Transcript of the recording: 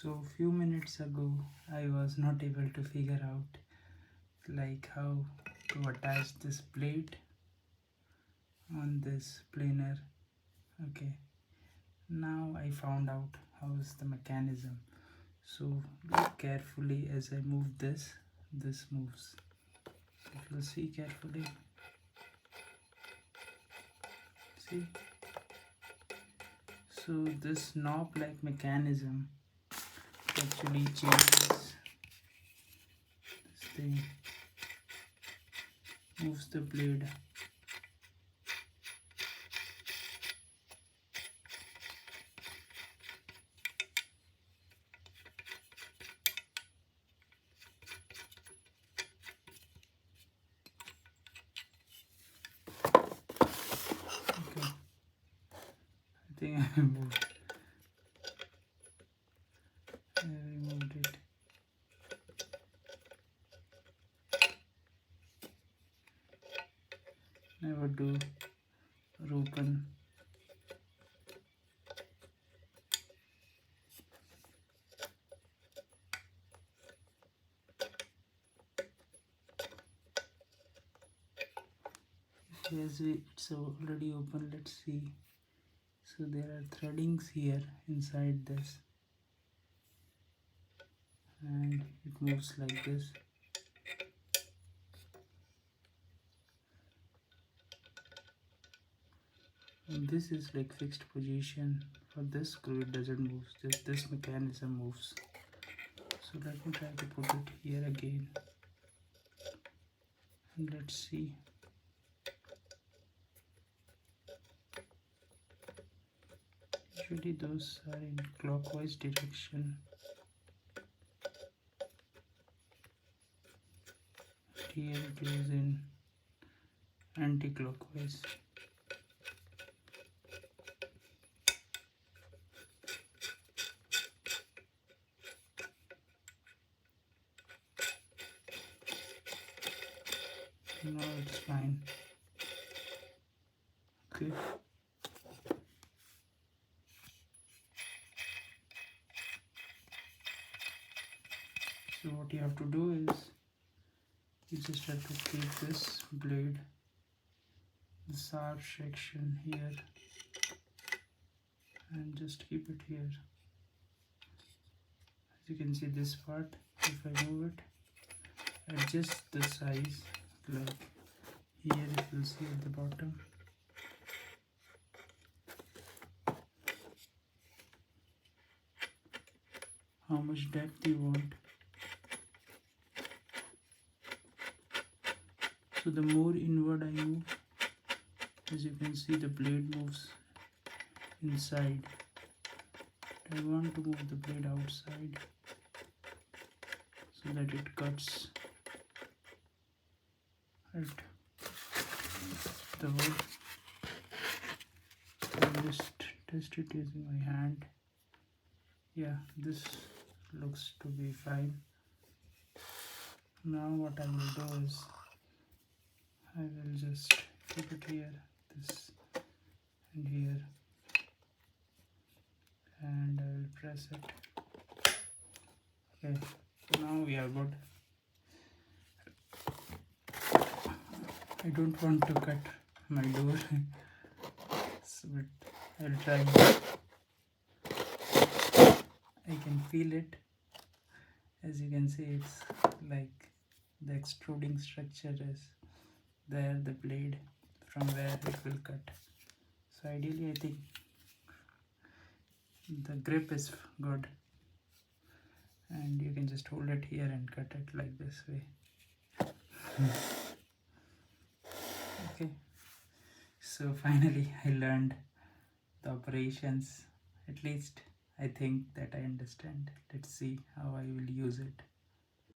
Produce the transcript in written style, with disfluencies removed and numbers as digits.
So few minutes ago I was not able to figure out like how to attach this plate on this planer. Okay, now I found out how is the mechanism. So look carefully as I move this moves. If you see carefully, see, so this knob like mechanism actually changes this thing, moves the blade. Okay, I think I removed it. Never do open. Yes, it's already open. Let's see. So there are threadings here inside this, and it moves like this. And this is like fixed position. For this screw it doesn't move, just this mechanism moves. So let me try to put it here again, and let's see. Usually those are in clockwise direction. Here it is in anti-clockwise. No, it's fine. Okay. So what you have to do is you just have to keep this blade, the sharp section here, and just keep it here. As you can see this part, if I move it, adjust the size, like here you will see at the bottom. How much depth you want. So the more inward I move, as you can see the blade moves inside. I want to move the blade outside so that it cuts at the wood. I'll just test it using my hand. Yeah, this looks to be fine. Now what I will do is I will just keep it here, this and here, and I will press it. Okay, now we are good. I don't want to cut my door, so but I'll try. I can feel it. As you can see, it's like the extruding structure is there, the blade from where it will cut. So ideally I think the grip is good, and you can just hold it here and cut it like this way. Okay, so finally I learned the operations. At least I think that I understand. Let's see how I will use it.